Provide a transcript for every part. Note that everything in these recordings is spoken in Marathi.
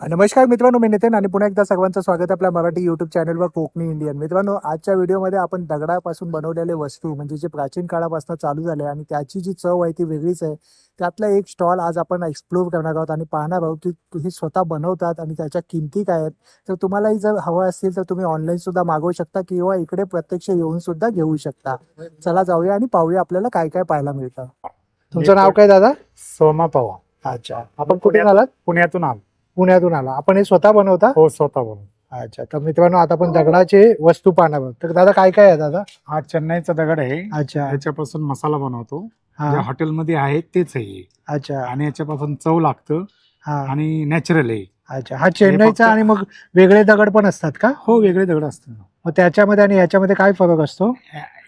नमस्कार मित्रांनो, मी नितीन आणि पुन्हा एकदा सर्वांचं स्वागत आहे आपल्या मराठी यूट्यूब चॅनलवर कोकणी इंडियन. मित्रांनो, आजच्या व्हिडिओमध्ये आपण दगडापासून बनवलेले वस्तू म्हणजे जे प्राचीन काळापासून चालू झाले आणि त्याची जी चव आहे ती वेगळीच आहे. त्यातला एक स्टॉल आज आपण एक्सप्लोर करणार आहोत आणि पाहणार आहोत की हे स्वतः बनवतात आणि त्याच्या किमती काय आहेत. तर तुम्हालाही जर हवं असतील तर तुम्ही ऑनलाईन सुद्धा मागवू शकता किंवा इकडे प्रत्यक्ष येऊन सुद्धा घेऊ शकता. चला जाऊया आणि पाहूया आपल्याला काय काय पाहायला मिळतं. तुमचं नाव काय दादा? सोमा पवार. अच्छा, आपण कुठे आलात? पुण्यातून आलो. पुण्यातून आला. आपण हे स्वतः बनवता? हो, स्वतः बनवून. अच्छा, तर मित्रांनो आता आपण दगडाचे वस्तू पाहणार आहोत. तर दादा काय काय आहे दादा? हा चेन्नईचा दगड आहे. अच्छा. याच्यापासून मसाला बनवतो. हा. जे हॉटेलमध्ये आहे तेच आहे. अच्छा. आणि याच्यापासून चव लागतं हा. आणि नॅचरल आहे. अच्छा, हा चेन्नईचा. आणि मग वेगळे दगड पण असतात का? हो, वेगळे दगड असतात. मग त्याच्यामध्ये आणि याच्यामध्ये काय फरक असतो?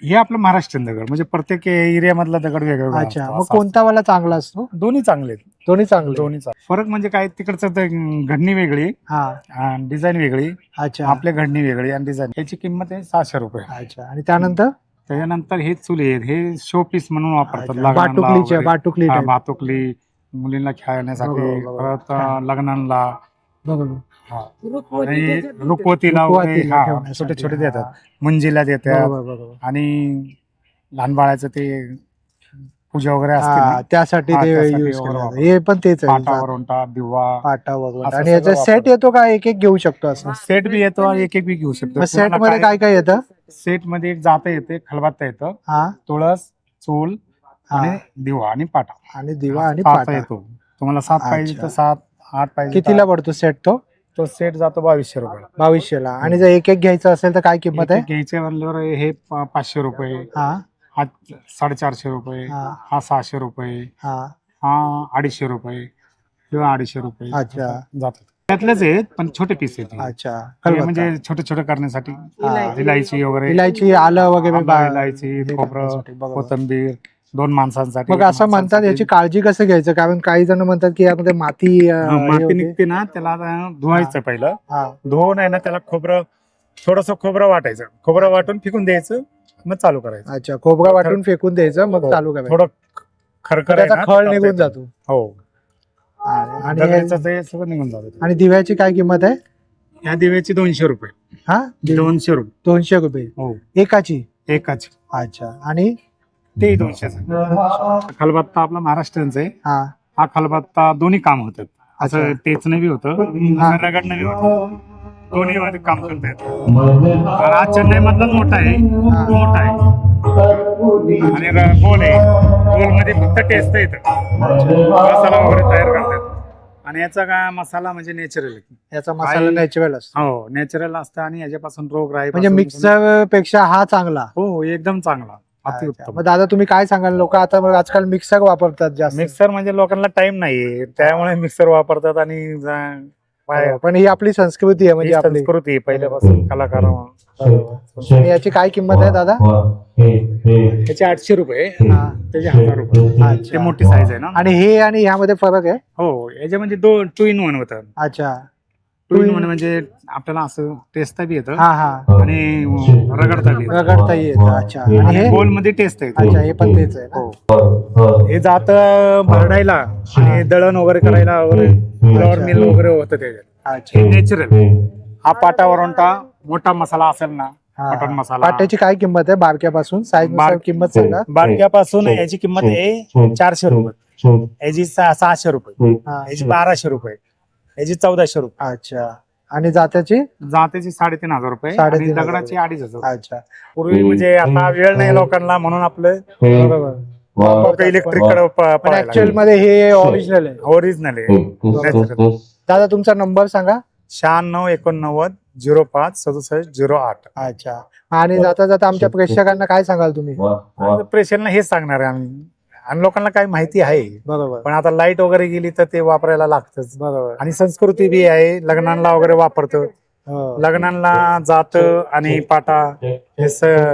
हे आपलं महाराष्ट्रीयन दगड म्हणजे प्रत्येक एरिया मधला दगड वेगळा अच्छा, मग कोणता वाला चांगला असतो? दोन्ही चांगले आहेत. दोन्ही चांगले. दोन्ही फरक म्हणजे काय, तिकडचं ते घडणी वेगळी, हा. डिझाईन वेगळी. अच्छा. आपल्या घडणी वेगळी आणि डिझाईन. याची किंमत आहे 600 रुपये. अच्छा, आणि त्यानंतर त्याच्यानंतर हे चुले आहेत. हे शो पीस म्हणून वापरतात. अच्छा, लग्नाला बाटुकलीचे वगैरे. बाटुकली हा, type. भातुकली मुलींना खेळण्यासाठी, बरोबर. परत हा. लग्नांना, बरोबर. आणि रुखवतीला वगैरे, रुखवतीला हा, ठेवण्यासाठी. छोटे छोटे हा. देतात. मुंजीला देतात. बरोबर बरोबर. आणि लहान बाळाचं ते पूजा वगैरे असते हा, ना, त्यासाठी हा, ते त्यासाठी यूज वगैरे केलं. वापरतात. हे पण तेच आहे. पाटावर उंटा, दिवा, पाटावर. असं आणि याचा सगळं सेट वापरतात. येतो का? एक एक घेऊ शकतो असं? सेट बी येतो आणि एक एक बी घेऊ शकतो. मग सेट मध्ये काय काय येतं? सेट मध्ये एक जातं येते, खलबत्ता येतं, हा. तुळस, चूल हा. आणि दिवा आणि पाटा. आणि दिवा आणि पाटा पाटा. येतो. तुम्हाला 7 पाहिजे तर अच्छा. 7, 8 पाहिजे कितीला तर पडतो सेट तो? तो सेट जातो 2200 रुपये. 2200ला. आणि जर एक एक घ्यायचं असेल तर काय किंमत आहे? घ्यायचे म्हणल्यावर हे 500 रुपये, हा. हा 450 रुपये, हा. हा 600 रुपये, हा. हा 250 रुपये किंवा 250 रुपये अच्छा. जातात. त्यातलेच आहेत पण छोटे पीस आहेत. अच्छा, हे म्हणजे छोटे छोटे करण्यासाठी इलायची वगैरे, इलायची, आलं वगैरे आलं, इलायची, हे खोबरं, करण्यासाठी. बरोबर. कोथिंबीर, 2 माणसांसाठी. मग असं म्हणतात याची काळजी कसं घ्यायचं? कारण काही जण म्हणतात की यामध्ये माती हे माती होते. निघते ना, त्याला आता धुवायचं पहिलं. हा. धुवून आहे ना, त्याला थोडस खोबरं वाटायचं. खोबरं वाटून फेकून द्यायचं, मग चालू करायचं. अच्छा, खोबरं वाटून फेकून द्यायचं, मग चालू करायचं. थोडं खरखर आहे त्याचा ना, खळ ते निघून काढता जातो. येतं. हो, आणि दगडाचं ते सगळं निघून जातं. आणि दिव्याची काय किंमत आहे? या दिव्याची 200 रुपये. हा. 200 रुपये. 200 रुपये हो, एकाची. एकाच. अच्छा. आणि ते 200. खलबत्ता आपला महाराष्ट्रीयनचा आहे. हा. हा खलबत्ता दोन्ही काम होतात. असं अच्छा. टेचणं बी होतं, हा. रगडणं बी होतं. दोन्ही मध्ये काम करता येतं. आणि हा चेन्नई मधलाच मोठा आहे. मोठा आहे आणि गोल आहे. गोल मध्ये फक्त टेस्ट येतं, मसाला वगैरे तयार करता येतो. आणि याचा काय मसाला म्हणजे नॅचरल. याचा मसाला नॅचरल असतो. हो, नॅचरल असतं आणि याच्यापासून रोग राही म्हणजे मिक्सर पेक्षा हा चांगला. हो, एकदम चांगला, अच्छा. अतिउत्तम. मग दादा तुम्ही काय सांगाल? लोक आता मग आजकाल मिक्सर वापरतात जास्त. मिक्सर म्हणजे लोकांना टाइम नाहीये, त्यामुळे मिक्सर वापरतात. आणि पण ही आपली संस्कृती आहे, म्हणजे आपली संस्कृती पहिल्यापासून कलाकार. आणि याची काय किंमत आहे दादा? त्याचे 800 रुपये, हा. त्याचे 1000 रुपये. अच्छा. ते मोठी साईज आहे ना. आणि हे आणि ह्यामध्ये फरक आहे? हो, याच्यामध्ये 2 in 1 होतं. अच्छा. 2 in 1 म्हणजे आपल्याला असं टेस्टता बी येतं हा हा. आणि रगडता बी येतं. रगडता येतं. अच्छा. आणि हे गोल मध्ये टेस्ट आहे. अच्छा, हे पण तेच आहे ना? हो. हे जात भरडायला आणि दळण वगैरे करायला वगैरे, फ्लॉवर मिल वगैरे होतं त्याच्यात. अच्छा. हे नॅचरल. हा पाटावरंटा मोठा मसाला असेल ना, हा. मटन मसाला. पाट्याची काय किंमत आहे बारक्यापासून? साईज किंमत सांगा. बारक्यापासून याची किंमत आहे 400 रुपये, याची 600 रुपये, हा. याची 1200 रुपये, याची 1400 रुपये. अच्छा. आणि जात्याची? जातेची 3500 रुपये 3,500 आणि दगडाची 2500. अच्छा. पूर्वी म्हणजे आता वेळ नाही लोकांना, म्हणून आपलं बरोबर. इलेक्ट्रिक पण ऍक्च्युअल मध्ये हे ओरिजिनल आहे. ओरिजिनल आहे. Natural. दादा तुमचा नंबर सांगा. 96 89 05 67 08. अच्छा. आणि जाता जाता आमच्या प्रेक्षकांना काय सांगाल तुम्ही? प्रेशरला हेच सांगणार आहे आम्ही. आणि लोकांना काही माहिती आहे, बरोबर. पण आता लाईट वगैरे गेली तर ते वापरायला लागतच. बरोबर. आणि संस्कृती बी आहे, लग्नांना वगैरे वापरतो. हो. लग्नांना जात आणि पाटा हे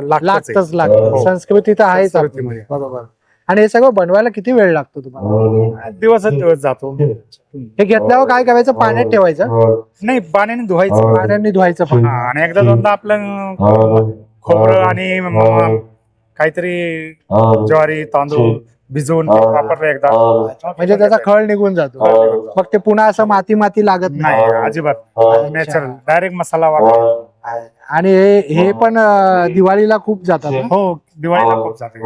लागतच लागतं. हो. संस्कृती तर आहेच आपली. संस्कृतीमध्ये. बरोबर. आणि हे सगळं बनवायला किती वेळ लागतो तुम्हाला? दिवस जातो. हे घेतल्यावर काय करायचं? पाण्यात ठेवायचं? नाही, पाण्याने धुवायचं. पाण्याने धुवायचं पण. हा, आणि एकदा दोनदा आपलं खोबरं आणि काहीतरी ज्वारी तांदूळ भिजवून वापरलं एकदा म्हणजे त्याचा खळ निघून जातो. मग ते पुन्हा असं माती माती लागत नाही अजिबात नॅचरल डायरेक्ट मसाला वापर. आणि हे पण दिवाळीला खूप जातात ना? हो दिवाळीला खूप जाते,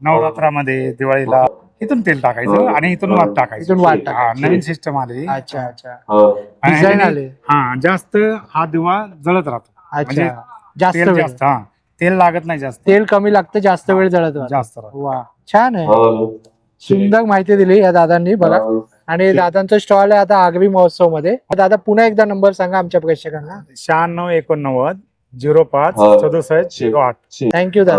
नवरात्रामध्ये दिवाळीला इथून तेल टाकायचं आणि इथून वाट टाकायचं. इथून वाट हा, टाकायची. नवीन सिस्टम आली. अच्छा अच्छा. आणि डिझाईन ह्याने- आले. हा जास्त हा दिवा जळत राहतो. म्हणजे अच्छा जास्त तेल वेळ जास्त हा तेल लागत नाही जास्त, तेल कमी लागतं, जास्त वेळ जळत राहतं. जास्त राहतं. वा छान आहे. सुंदर माहिती दिली या दादांनी बघा. आणि दादांचा स्टॉल आहे आता आगरी महोत्सव मध्ये. दादा पुन्हा एकदा नंबर सांगा आमच्या प्रेक्षकांना. 96 89 05 67 08. थँक्यू दादा.